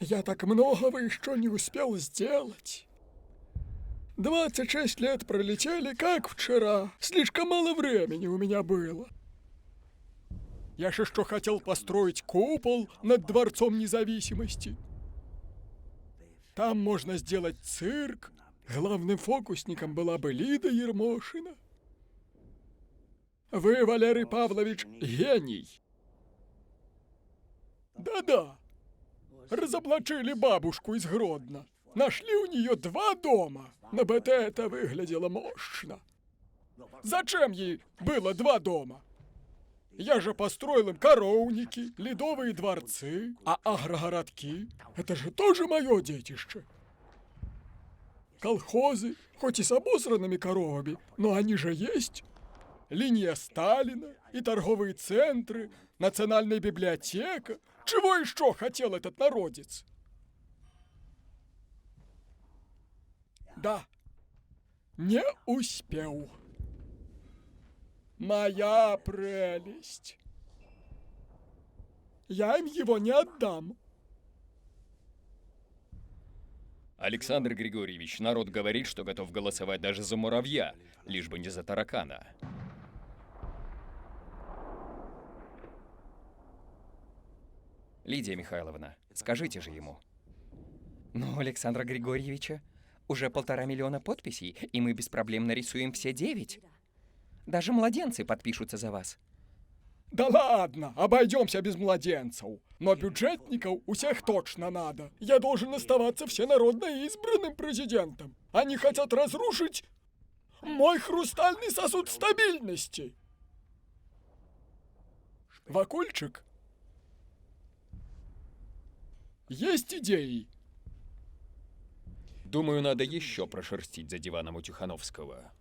Я так многого еще не успел сделать. 26 лет пролетели, как вчера. Слишком мало времени у меня было. Я же что хотел построить купол над Дворцом Независимости. Там можно сделать цирк. Главным фокусником была бы Лида Ермошина. Вы, Валерий Павлович, гений. Да-да. Разоблачили бабушку из Гродно. Нашли у нее 2 дома. На БТ это выглядело мощно. Зачем ей было 2 дома? Я же построил им коровники, ледовые дворцы, а агрогородки — это же тоже мое детище. Колхозы, хоть и с обосранными коровами, но они же есть. Линия Сталина и торговые центры, национальная библиотека. Чего еще хотел этот народец? Да, не успел. Моя прелесть. Я им его не отдам. Александр Григорьевич, народ говорит, что готов голосовать даже за муравья, лишь бы не за таракана. Лидия Михайловна, скажите же ему. Ну, у Александра Григорьевича уже 1,5 миллиона подписей, и мы без проблем нарисуем все 9. Даже младенцы подпишутся за вас. Да ладно, обойдемся без младенцев. Но бюджетников у всех точно надо. Я должен оставаться всенародно избранным президентом. Они хотят разрушить мой хрустальный сосуд стабильности. Вакульчик, есть идеи? Думаю, надо еще прошерстить за диваном у Тихановского.